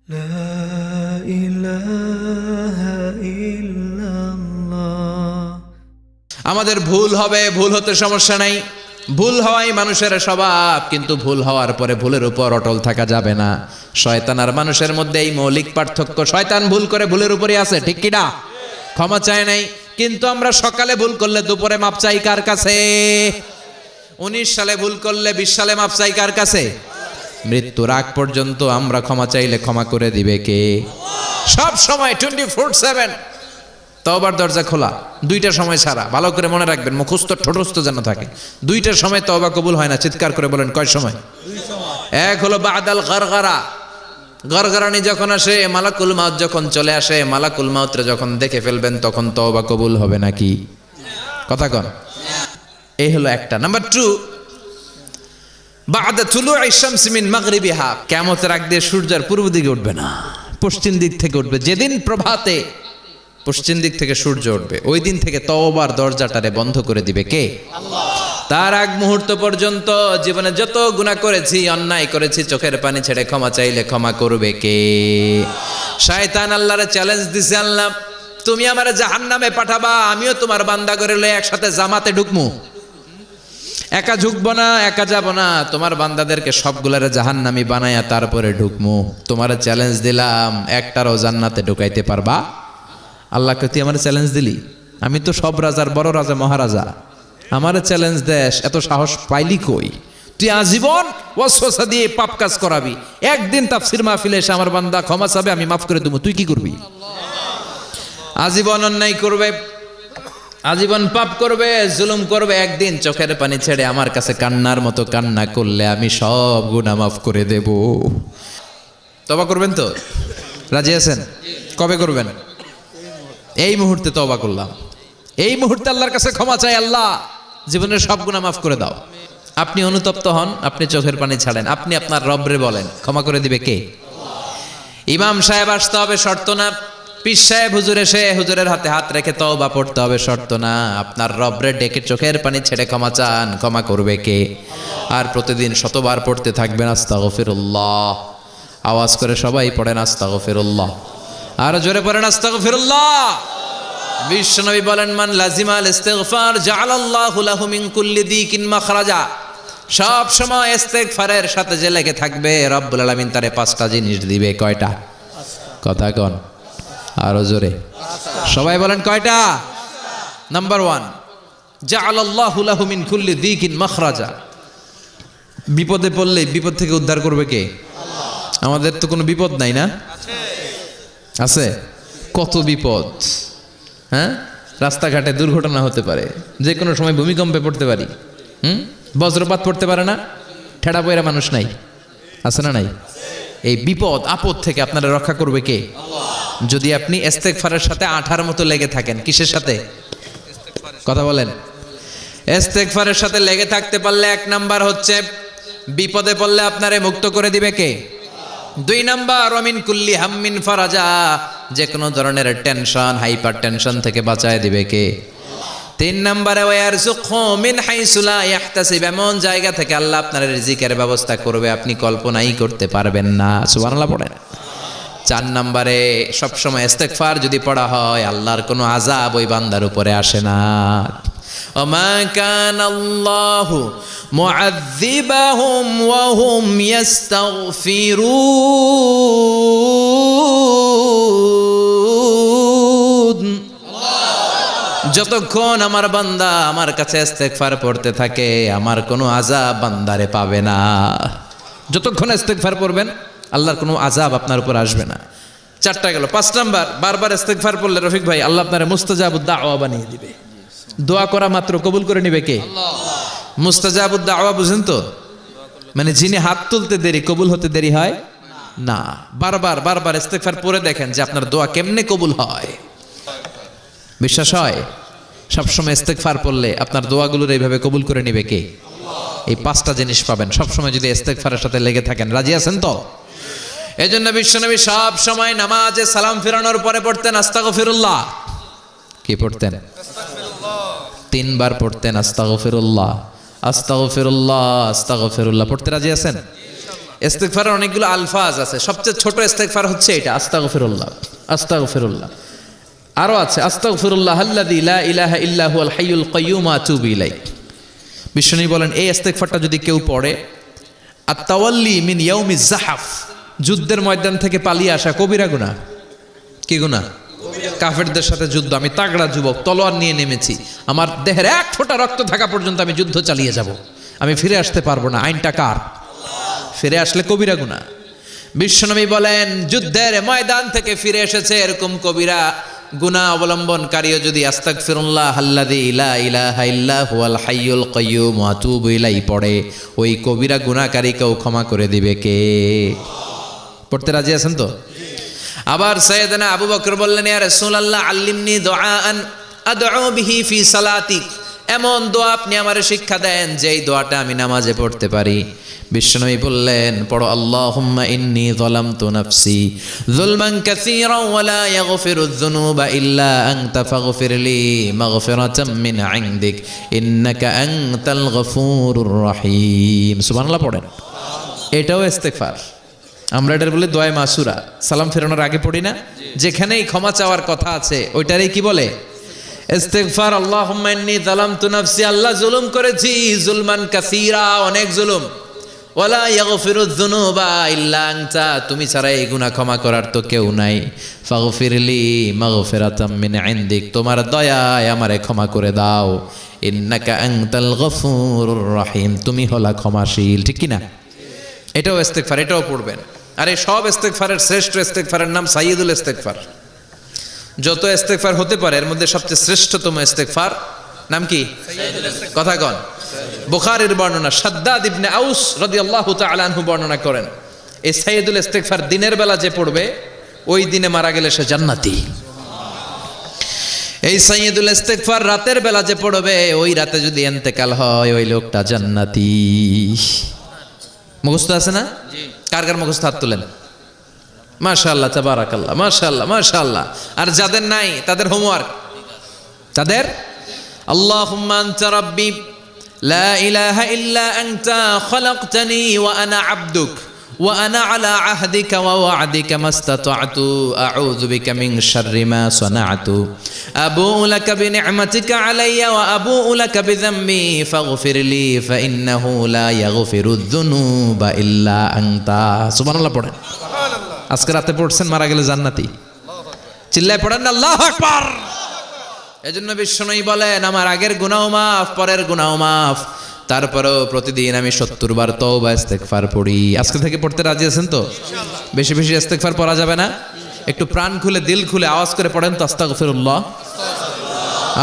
لا إله إلا الله। আমাদের ভুল হবে, ভুল হতে সমস্যা নাই, ভুল হওয়াই মানুষের স্বভাব, কিন্তু ভুল হওয়ার পরে ভুলের উপর অটল থাকা যাবে না। শয়তান আর মানুষের মধ্যে এই মৌলিক পার্থক্য। শয়তান ভুল করে ভুলের উপরই আছে, ঠিক কি না? ক্ষমা চায় নাই, কিন্তু আমরা সকালে ভুল করলে দুপুরে মাপ চাই কার কাছে? 19 সালে ভুল করলে 20 সালে মাপ চাই কার কাছে? মৃত্যুর আগ পর্যন্ত আমরা ক্ষমা চাইলে ক্ষমা করে দিবে কে? সব সময় 24/7 তওবার দরজা খোলা, দুইটার সময় ছাড়া। ভালো করে মনে রাখবেন, মুখস্থ ঠোঁটস্থ যেন থাকে। দুইটার সময় তওবা কবুল হয় না, চিৎকার করে বলেন কয় সময়? এক হলো বাদাল গারগারা, গরগরানি যখন আসে, মালাকুল মাউত যখন চলে আসে, মালাকুল মাউতরে যখন দেখে ফেলবেন তখন তওবা কবুল হবে নাকি? কথা কন। এই হলো একটা। নাম্বার 2, বাদা তুলুই শামসি মিন মাগরিবিহা, কিয়ামতের আগ দিয়ে সূর্যের পূর্ব দিকে উঠবে না, পশ্চিম দিক থেকে উঠবে। যেদিন প্রভাতে পশ্চিম দিক থেকে সূর্য উঠবে, ওই দিন থেকে তওবার দরজাটারে বন্ধ করে দিবে কে? আল্লাহ। তার আগ মুহূর্ত পর্যন্ত জীবনে যত গুনাহ করেছি, অন্যায় করেছি, চোখের পানি ছেড়ে ক্ষমা চাইলে ক্ষমা করবে কে? শয়তান আল্লাহরে চ্যালেঞ্জ দিছে, আল্লাহ তুমি আমারে জাহান্নামে পাঠাবা, আমিও তোমার বান্দা করে লয়ে একসাথে জামাতে ঢুকমু। একা ঢুকবো না, একা যাব না, তোমার বান্দাদেরকে সবগুলারে জাহান্নামী বানায়া তারপরে ঢুকমু। তোমারে চ্যালেঞ্জ দিলাম, একটারও জান্নাতে ঢুকাইতে পারবা? আল্লাহকে তুই আমার চ্যালেঞ্জ দিলি? আমি তো সব রাজার বড় রাজা, মহারাজা, আমার চ্যালেঞ্জ দেশ, এত সাহস পাইলি কই? তুই আজীবন ওয়াসওয়াসা দিয়ে পাপ কাজ করাবি, একদিন তাফসীর মাহফিলে এসে আমার বান্দা ক্ষমা চাবে, আমি মাফ করে দেবো, তুই কি করবি? আজীবন অন্যায় করবে, আজীবন পাপ করবে, জুলুম করবে, একদিন চোখের পানি ছেড়ে আমার কাছে কান্নার মতো কান্না করলে আমি সব গুনাহ মাফ করে দেব। তওবা করবেন তো? রাজি আছেন? কবে করবেন? এই মুহূর্তে তওবা করলাম, এই মুহূর্তে আল্লাহর কাছে ক্ষমা চাই, আল্লাহ জীবনের সব গুনাহ মাফ করে দাও। আপনি অনুতপ্ত হন, আপনি চোখের পানি ছাড়েন, আপনি আপনার রবরে বলেন, ক্ষমা করে দিবে কে? ইমাম সাহেব আসতে হবে, শর্ত না। পীর সাহেব হুজুর এসে হুজুরের হাতে হাত রেখে তওবা পড়তে হবে, শর্ত না। আপনার রবরে ডেকে চোখের পানি ছেড়ে ক্ষমা চান, ক্ষমা করবে কে? আর প্রতিদিন শতবার পড়তে থাকবেন আস্তাগফিরুল্লাহ। আওয়াজ করে সবাই পড়েন আস্তাগফিরুল্লাহ, আর জোরে পড়েন আস্তাগফিরুল্লাহ। বিশ্বনবী বলেন, মান লাজিমাল ইস্তিগফার জাআলাল্লাহু লাহু মিন কুল্লি দিকিন মাখরাজা। সব সময় ইস্তিগফারের সাথে যে লেগে থাকবে, রব্বুল আলামিন তারে 5টা জিনিস দিবে। কয়টা? কথা কন আরো জোরে, সবাই বলেন কয়টা? নাম্বার 1, জাআলাল্লাহু লাহু মিন কুল্লি দিকিন মাখরাজা। বিপদে পড়লে বিপদ থেকে উদ্ধার করবে কে? আল্লাহ। আমাদের তো কোনো বিপদ নাই না? আছে। কত বিপদ, হ্যাঁ? রাস্তাঘাটে দুর্ঘটনা হতে পারে, যে কোনো সময় ভূমিকম্পে পড়তে পারি, বজ্রপাত পড়তে পারে না? ঠেড়া পয়রা মানুষ নাই, আছে না নাই? এই বিপদ আপদ থেকে আপনারা রক্ষা করবে কে? যদি আপনি ইস্তিগফারের সাথে আঠার মতো লেগে থাকেন। কিসের সাথে? কথা বলেন। ইস্তিগফারের সাথে লেগে থাকতে পারলে 1 নাম্বার হচ্ছে বিপদে পড়লে আপনারে মুক্ত করে দিবে কে? 2 নাম্বার ওয়ামিন কুল্লি হাম্মিন ফারাজা, যে কোনো ধরনের টেনশন, হাইপার টেনশন থেকে বাঁচায় দিবে কে? 3 নাম্বারে ওয়ারযুকহু মিন হাইসু লা ইয়াহতাসিব, এমন জায়গা থেকে আল্লাহ আপনার রিজিকের ব্যবস্থা করবে আপনি কল্পনাই করতে পারবেন না। সুবহানাল্লাহ পড়েন। 4 নাম্বারে সবসময় ইস্তিগফার যদি পড়া হয়, আল্লাহর কোনো আযাব ওই বান্দার উপরে আসে না। ওমা কানাল্লাহু মুআযযিবাহুম ওয়া হুম ইস্তাগফিরুন। যতক্ষণ আমার বান্দা আমার কাছে ইস্তিগফার পড়তে থাকে, আমার কোনো আযাব বান্দারে পাবে না। যতক্ষণ ইস্তিগফার পড়বেন, আল্লাহর কোনো আযাব আপনার উপর আসবে না। 4টা গেল। 5 নাম্বার, বারবার ইস্তিগফার পড়লে রফিক ভাই আল্লাহ আপনারে মুস্তাজাবুদ দাওয়া বানিয়ে দিবে। দোয়া করা মাত্র কবুল করে নিবে কে? আল্লাহ। মুস্তাজাবুদ দাওয়া বুঝেন তো? মানে যিনি হাত তুলতে দেরি, কবুল হতে দেরি হয় না। বারবার বারবার ইস্তিগফার পড়ে দেখেন যে আপনার দোয়া কেমনে কবুল হয়। বিশ্বাস হয়? সবসময় ইস্তিগফার পড়লে আপনার দোয়াগুলোর এইভাবে কবুল করে নিবে কে? আল্লাহ। এই 5টা জিনিস পাবেন সবসময় যদি ইস্তিগফারের সাথে লেগে থাকেন। রাজি আছেন তো? এজন্য বিশ্বনবী সব সময় নামাজে সালাম ফিরানোর পরে পড়তেন আস্তাগফিরুল্লাহ। কি পড়তেন? 3 বার পড়তেন আস্তাগফিরুল্লাহ, আস্তাগফিরুল্লাহ, আস্তাগফিরুল্লাহ। পড়তে রাজি আছেন? ইস্তেগফারের অনেকগুলো আলফাজ আছে, সবচেয়ে ছোট ইস্তেগফার হচ্ছে এটা, আস্তাগফিরুল্লাহ আস্তাগফিরুল্লাহ। আরো আছে আস্তাগফিরুল্লাহ আল্লাযী লা ইলাহা ইল্লা হুয়াল হাইয়ুল কাইয়্যুম ওয়া আতুবু ইলাইহি। বিশ্বনবী বলেন এই ইস্তেগফারটা যদি কেউ পড়ে, আত-তাওয়াল্লি মিন ইয়াউমিজ জাহাফ, যুদ্ধের ময়দান থেকে পালিয়ে আসা কবিরা গুনাহ। কি গুনাহ? কাফেরদের সাথে যুদ্ধ, আমি তাগড়া যুবক, তলোয়ার নিয়ে নেমেছি, আমার দেহের এক ফোঁটা রক্ত থাকা পর্যন্ত আমি যুদ্ধ চালিয়ে যাব, আমি ফিরে আসতে পারবো না, আইনটা কার? ফিরে আসলে কবিরা গুনাহ। বিশ্বনবী বলেন যুদ্ধের ময়দান থেকে ফিরে এসেছে এরকম কবিরা গুনাহ অবলম্বনকারীও যদি আস্তাগফিরুল্লাহ আল্লাযী লা ইলাহা ইল্লা হুয়াল হাইয়ুল কাইয়্যুম ওয়া আতুবু ইলাইহি পড়ে, ওই কবিরা গুনাহকারীকেও ক্ষমা করে দিবে কে? পড়তে রাজি আছেন তো? আবার সাইয়েদনা আবু বকর বললেন, ইয়া রাসূলুল্লাহ আল্লিমনি দুআআন আদউ বিহি ফি সালাতি, এমন দোয়া আপনি আমারে শিক্ষা দেন যেই দোয়াটা আমি নামাজে পড়তে পারি। বিশ্বনবী বললেন পড়ো, আল্লাহুম্মা ইন্নী যালামতু নাফসি যুলমান কাসীরান ওয়া লা ইয়াগফিরুয যুনুবা ইল্লা আনতা ফাগফিরলি মাগফিরাতাম মিন ইনদিক ইন্নাকা আনতাল গফুরুর রহিম। সুবহানাল্লাহ পড়েন। এটাও ইস্তেগফার। আমরা এটার বলে দোয়া মাসুরা, সালাম ফেরানোর আগে পড়ি না? যেখানেই ক্ষমা চাওয়ার কথা আছে ওইটারই কি বলে? ইস্তেগফার। আল্লাহুম্মা ইন্নী যালামতু নাফসি, আল্লাহ জুলুম করেছি, যুলমান কাসীরা, অনেক জুলুম, ওয়ালা ইয়াগফিরুয যুনুবা ইল্লা আনতা, তুমি ছাড়া এই গুনাহ ক্ষমা করার তো কেউ নাই, ফাগফিরলি মাগফিরাতাম মিন ইনদিক, তোমার দয়ায় আমারে ক্ষমা করে দাও, ইন্নাকা আনতাল গফুরুর রহিম, তুমি হলা ক্ষমাশীল। ঠিক কি না? এটাও ইস্তেগফার, এটাও পড়বেন। আর এই সব ইস্তেগফারের শ্রেষ্ঠ ইস্তেগফারের নাম সাইয়্যিদুল ইস্তেগফার। যত ইস্তেগফার হতে পারে এর মধ্যে সবচেয়ে শ্রেষ্ঠতম ইস্তেগফার নাম কি? কথা কন। বুখারীর বর্ণনা, শাদ্দাদ ইবনে আউস রাদিয়াল্লাহু তাআলা আনহু বর্ণনা করেন, এই সাইয়্যিদুল ইস্তেগফার দিনের বেলা যে পড়বে ওই দিনে মারা গেলে সে জান্নাতি। এই সাইয়্যিদুল ইস্তেগফার রাতের বেলা যে পড়বে ওই রাতে যদি ইন্তেকাল হয় ওই লোকটা জান্নাতি। মুখস্থ আছে না? কার কার মুখস্থ হাত তুলেন। মাশাআল্লাহ, তাবারাকাল্লাহ, মাশাআল্লাহ, মাশাআল্লাহ। আর যাদের নাই তাদের হোমওয়ার্ক, তাদের আল্লাহুম্মা আনতা রাব্বি লা ইলাহা ইল্লা আনতা খালাকতানি ওয়া আনা আবদুক ওয়া আনা আলা আহদিকা ওয়া ওয়া'দিকা মাস্তাতা'তু আউযু বিকা মিন শাররি মা সানা'তু আবুউ লাকা বিনি'মাতিকা আলাইয়া ওয়া আবুউ লাকা বিযামবি ফাগফিরলি ফাইন্নাহু লা ইয়াগফিরুয যুনুবা ইল্লা আনতা। সুবহানাল্লাহ পড়েন। আজকে রাতে পড়ছেন, মারা গেলে জান্নাতি। চিল্লায় পড়েন না আল্লাহু আকবার। এজন্য বিশ্বনবী বলেন আমার আগের গুনাহ মাফ, পরের গুনাহ মাফ, তারপরেও প্রতিদিন আমি 70 বার তওবা ইস্তেগফার পড়ি। আজকে থেকে পড়তে রাজি আছেন তো? বেশি বেশি ইস্তেগফার পড়া যাবে না? একটু প্রাণ খুলে দিল খুলে আওয়াজ করে পড়েন তো আস্তাগফিরুল্লাহ।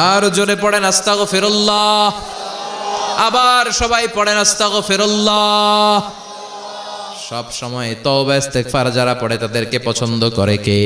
আর জোরে পড়েন আস্তাগফিরুল্লাহ। আবার সবাই পড়েন আস্তাগফিরুল্লাহ। সব সময় তওবা ইস্তেগফার যারা পড়ে তাদেরকে পছন্দ করে কে?